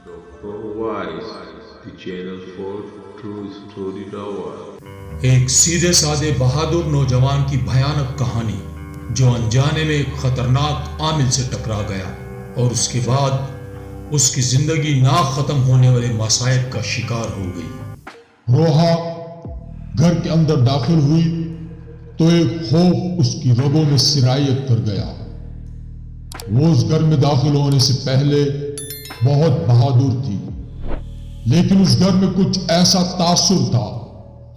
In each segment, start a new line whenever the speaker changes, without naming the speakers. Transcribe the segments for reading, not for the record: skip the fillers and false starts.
Dr. Wise, the channel for true story lover.
ایک سیدھے سادے بہادر نوجوان کی بھیانک کہانی جو انجانے میں ایک خطرناک عامل سے ٹکرا گیا اور اس کے بعد اس کی زندگی نا ختم ہونے والے مصائب کا شکار ہو گئی۔
روحا گھر کے اندر داخل ہوئی تو ایک خوف اس کی رگوں میں سرایت کر گیا۔ وہ اس گھر میں داخل ہونے سے پہلے بہت بہادر تھی، لیکن اس گھر میں کچھ ایسا تاثر تھا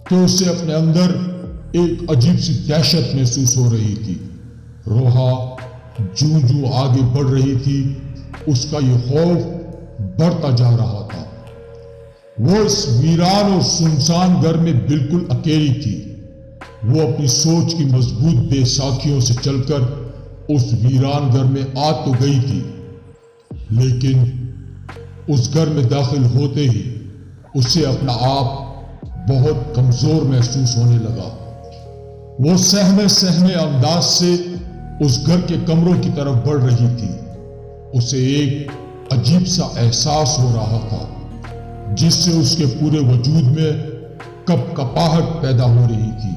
کہ اسے اپنے اندر ایک عجیب سی دہشت محسوس ہو رہی تھی۔ روحا جوں جوں آگے بڑھ رہی تھی اس کا یہ خوف بڑھتا جا رہا تھا۔ وہ اس ویران اور سنسان گھر میں بالکل اکیلی تھی۔ وہ اپنی سوچ کی مضبوط بے ساکھیوں سے چل کر اس ویران گھر میں آ تو گئی تھی، لیکن اس گھر میں داخل ہوتے ہی اسے اپنا آپ بہت کمزور محسوس ہونے لگا۔ وہ سہمے انداز سے اس گھر کے کمروں کی طرف بڑھ رہی تھی۔ اسے ایک عجیب سا احساس ہو رہا تھا جس سے اس کے پورے وجود میں کپاہٹ پیدا ہو رہی تھی۔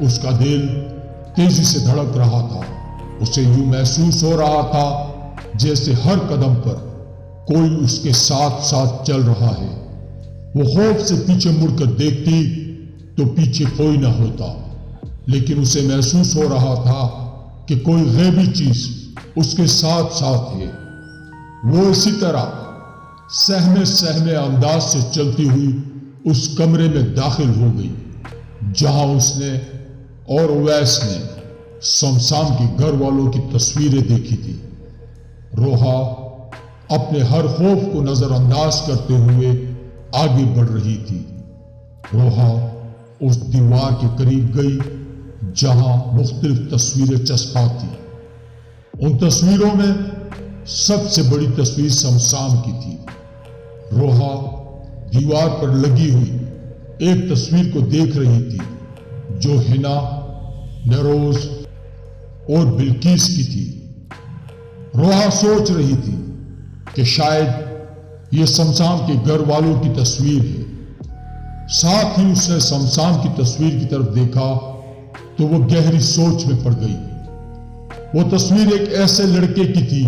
اس کا دل تیزی سے دھڑک رہا تھا۔ اسے یوں محسوس ہو رہا تھا جیسے ہر قدم پر کوئی اس کے ساتھ ساتھ چل رہا ہے۔ وہ خوف سے پیچھے مڑ کر دیکھتی تو پیچھے کوئی نہ ہوتا، لیکن اسے محسوس ہو رہا تھا کہ کوئی غیبی چیز اس کے ساتھ ساتھ ہے۔ وہ اسی طرح سہمے انداز سے چلتی ہوئی اس کمرے میں داخل ہو گئی جہاں اس نے اور اویس نے سمسام کے گھر والوں کی تصویریں دیکھی تھی۔ روحا اپنے ہر خوف کو نظر انداز کرتے ہوئے آگے بڑھ رہی تھی۔ روحا اس دیوار کے قریب گئی جہاں مختلف تصویریں چسپاں تھیں۔ ان تصویروں میں سب سے بڑی تصویر سمسام کی تھی۔ روحا دیوار پر لگی ہوئی ایک تصویر کو دیکھ رہی تھی جو ہنا، نروز اور بلقیس کی تھی۔ روحا سوچ رہی تھی کہ شاید یہ سمسام کے گھر والوں کی تصویر ہے۔ ساتھ ہی اس نے سمسام کی تصویر کی طرف دیکھا تو وہ گہری سوچ میں پڑ گئی۔ وہ تصویر ایک ایسے لڑکے کی تھی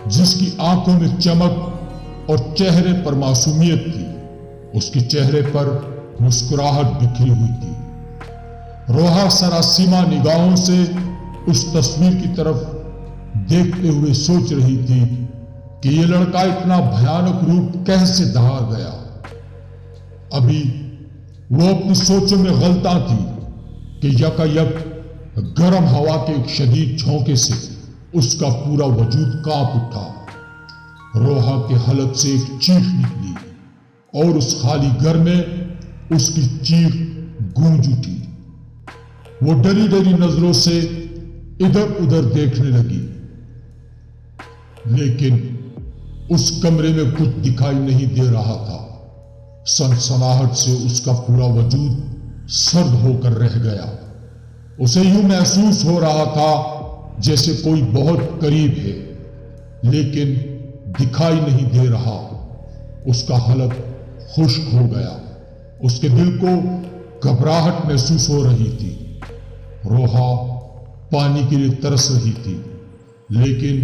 جس کی آنکھوں میں چمک اور چہرے پر معصومیت تھی۔ اس کے چہرے پر مسکراہٹ بکھری ہوئی تھی۔ روحا سراسیمہ نگاہوں سے اس تصویر کی طرف دیکھتے ہوئے سوچ رہی تھی کہ یہ لڑکا اتنا بھیانک روپ کیسے دھار گیا۔ ابھی وہ اپنی سوچوں میں غلطاں تھی کہ یکایک گرم ہوا کے ایک شدید جھونکے سے اس کا پورا وجود کانپ اٹھا۔ روحا کے حلق سے ایک چیخ نکلی اور اس خالی گھر میں اس کی چیخ گونج اٹھی۔ وہ ڈری ڈری نظروں سے ادھر ادھر دیکھنے لگی، لیکن اس کمرے میں کچھ دکھائی نہیں دے رہا تھا۔ سنسناہٹ سے اس کا پورا وجود سرد ہو کر رہ گیا۔ اسے یوں محسوس ہو رہا تھا جیسے کوئی بہت قریب ہے لیکن دکھائی نہیں دے رہا۔ اس کا حلق خشک ہو گیا۔ اس کے دل کو گھبراہٹ محسوس ہو رہی تھی۔ روحا پانی کے لیے ترس رہی تھی، لیکن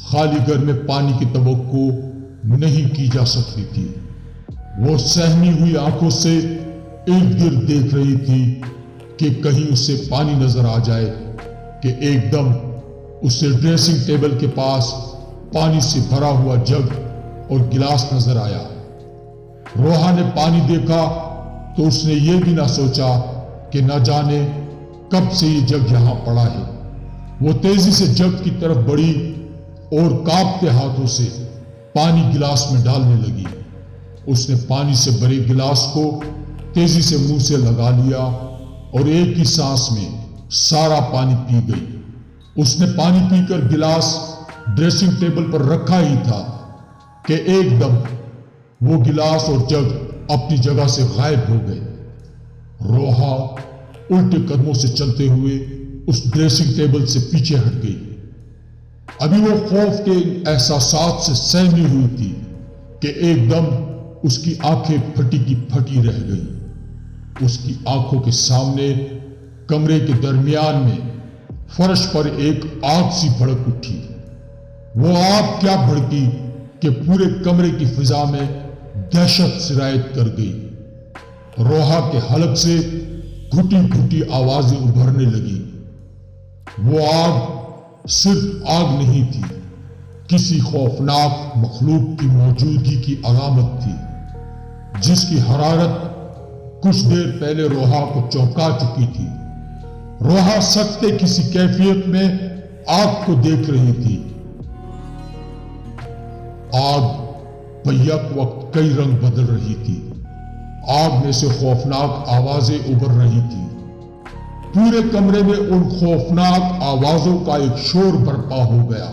خالی گھر میں پانی کی توقع نہیں کی جا سکتی تھی۔ وہ سہمی ہوئی آنکھوں سے ارد گرد دیکھ رہی تھی کہ کہیں اسے پانی نظر آ جائے کہ ایک دم اسے ڈریسنگ ٹیبل کے پاس پانی سے بھرا ہوا جگ اور گلاس نظر آیا۔ روحا نے پانی دیکھا تو اس نے یہ بھی نہ سوچا کہ نہ جانے کب سے یہ جگ یہاں پڑا ہے۔ وہ تیزی سے جگ کی طرف بڑھی اور کانپتے ہاتھوں سے پانی گلاس میں ڈالنے لگی۔ اس نے پانی سے بھرے گلاس کو تیزی سے منہ سے لگا لیا اور ایک ہی سانس میں سارا پانی پی گئی۔ اس نے پانی پی کر گلاس ڈریسنگ ٹیبل پر رکھا ہی تھا کہ ایک دم وہ گلاس اور جگ اپنی جگہ سے غائب ہو گئے۔ روحا الٹے قدموں سے چلتے ہوئے اس ڈریسنگ ٹیبل سے پیچھے ہٹ گئی۔ ابھی وہ خوف کے احساسات سے سہمی ہوئی تھی کہ ایک دم اس کی آنکھیں پھٹی کی پھٹی رہ گئی۔ اس کی آنکھوں کے سامنے کمرے کے درمیان میں فرش پر ایک آگ سی بھڑک اٹھی۔ وہ آگ کیا بھڑکی کہ پورے کمرے کی فضا میں دہشت سرایت کر گئی۔ روحا کے حلق سے گھٹی گھٹی آوازیں ابھرنے لگی۔ وہ آگ صرف آگ نہیں تھی، کسی خوفناک مخلوق کی موجودگی کی علامت تھی، جس کی حرارت کچھ دیر پہلے روحا کو چونکا چکی تھی۔ روحا سکتے کسی کیفیت میں آگ کو دیکھ رہی تھی۔ آگ بیک وقت کئی رنگ بدل رہی تھی۔ آگ میں سے خوفناک آوازیں ابھر رہی تھی۔ پورے کمرے میں ان خوفناک آوازوں کا ایک شور برپا ہو گیا۔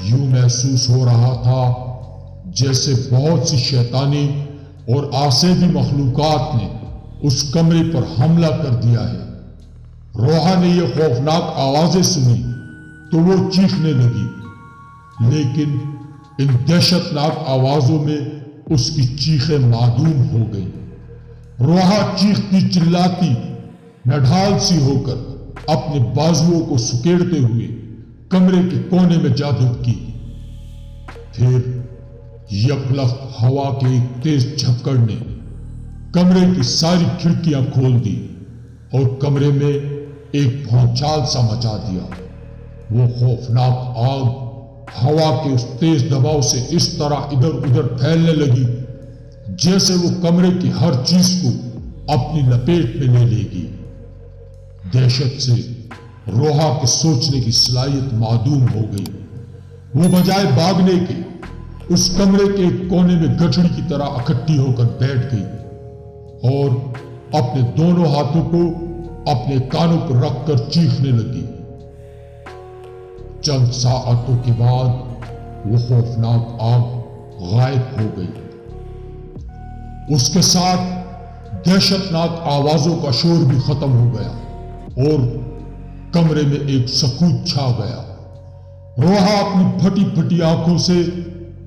یوں محسوس ہو رہا تھا جیسے بہت سی شیطانی اور آسیبی مخلوقات نے اس کمرے پر حملہ کر دیا ہے۔ روحا نے یہ خوفناک آوازیں سنی تو وہ چیخنے لگی، لیکن ان دہشت ناک آوازوں میں اس کی چیخیں معدوم ہو گئی۔ روحا چیختی چلاتی نڈھال سی ہو کر اپنے بازوؤں کو سکیڑتے ہوئے کمرے کے کونے میں جا دبکی۔ پھر یکلخت ہوا کے ایک تیز جھکڑ نے کمرے کی ساری کھڑکیاں کھول دی اور کمرے میں ایک بھونچال سا مچا دیا۔ وہ خوفناک آگ ہوا کے اس تیز دباؤ سے اس طرح ادھر ادھر پھیلنے لگی جیسے وہ کمرے کی ہر چیز کو اپنی لپیٹ میں لے لے گی۔ دہشت سے روحا کے سوچنے کی صلاحیت معدوم ہو گئی۔ وہ بجائے بھاگنے کے اس کمرے کے ایک کونے میں گٹھڑی کی طرح اکٹھی ہو کر بیٹھ گئی اور اپنے دونوں ہاتھوں کو اپنے کانوں پر رکھ کر چیخنے لگی۔ چند ساعتوں کے بعد وہ خوفناک آگ غائب ہو گئی۔ اس کے ساتھ دہشت ناک آوازوں کا شور بھی ختم ہو گیا اور کمرے میں ایک سکوت چھا گیا۔ روحا اپنی پھٹی پھٹی آنکھوں سے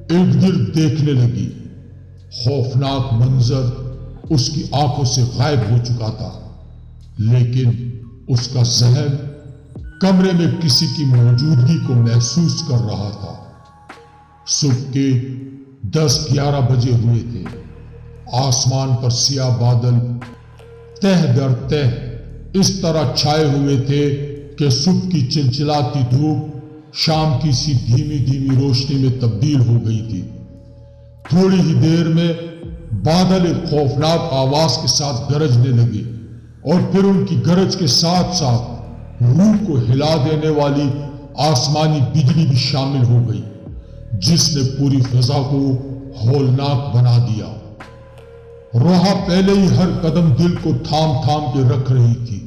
ارد گرد دیکھنے لگی۔ خوفناک منظر اس کی آنکھوں سے غائب ہو چکا تھا، لیکن اس کا ذہن کمرے میں کسی کی موجودگی کو محسوس کر رہا تھا۔ صبح کے 10-11 بجے ہوئے تھے۔ آسمان پر سیاہ بادل تہ در تہ اس طرح چھائے ہوئے تھے کہ صبح کی چلچلاتی دھوپ شام کی سی دھیمی دھیمی روشنی میں تبدیل ہو گئی تھی۔ تھوڑی ہی دیر میں بادل ایک خوفناک آواز کے ساتھ گرجنے لگے اور پھر ان کی گرج کے ساتھ ساتھ روح کو ہلا دینے والی آسمانی بجلی بھی شامل ہو گئی، جس نے پوری فضا کو ہولناک بنا دیا۔ روحا پہلے ہی ہر قدم دل کو تھام تھام کے رکھ رہی تھی۔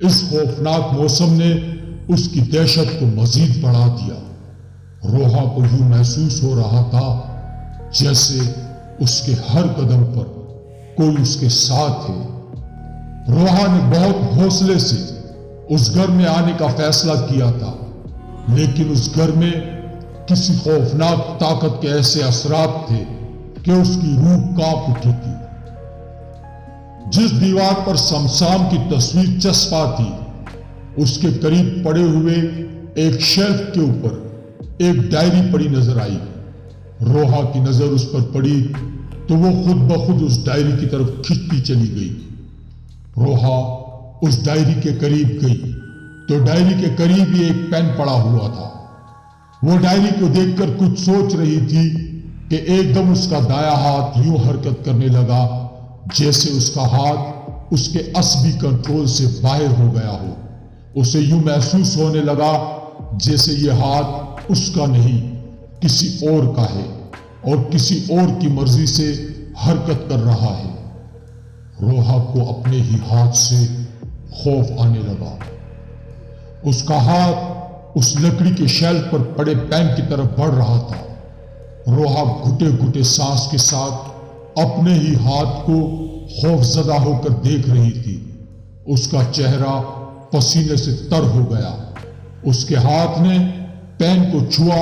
اس خوفناک موسم نے اس کی دہشت کو مزید بڑھا دیا۔ روحا کو یوں محسوس ہو رہا تھا جیسے اس کے ہر قدم پر کوئی اس کے ساتھ ہے۔ روحا نے بہت حوصلے سے اس گھر میں آنے کا فیصلہ کیا تھا، لیکن اس گھر میں کسی خوفناک طاقت کے ایسے اثرات تھے کہ اس کی روح کانپ اٹھی تھی۔ جس دیوار پر سمسام کی تصویر چسپا تھی، اس کے قریب پڑے ہوئے ایک شیلف کے اوپر ایک ڈائری پڑی نظر آئی۔ روحا کی نظر اس پر پڑی تو وہ خود بخود اس ڈائری کی طرف کھنچتی چلی گئی۔ روحا اس ڈائری کے قریب گئی تو ڈائری کے قریب ہی ایک پین پڑا ہوا تھا۔ وہ ڈائری کو دیکھ کر کچھ سوچ رہی تھی کہ ایک دم اس کا دایاں ہاتھ یوں حرکت کرنے لگا جیسے اس کا ہاتھ اس کے عصبی کنٹرول سے باہر ہو گیا ہو۔ اسے یوں محسوس ہونے لگا جیسے یہ ہاتھ اس کا نہیں، کسی اور کا ہے اور کسی اور کی مرضی سے حرکت کر رہا ہے۔ روحا کو اپنے ہی ہاتھ سے خوف آنے لگا۔ اس کا ہاتھ اس لکڑی کے شیلف پر پڑے پین کی طرف بڑھ رہا تھا۔ روحا گھٹے گھٹے سانس کے ساتھ اپنے ہی ہاتھ کو خوف زدہ ہو کر دیکھ رہی تھی۔ اس کا چہرہ پسینے سے تر ہو گیا۔ اس کے ہاتھ نے پین کو چھوا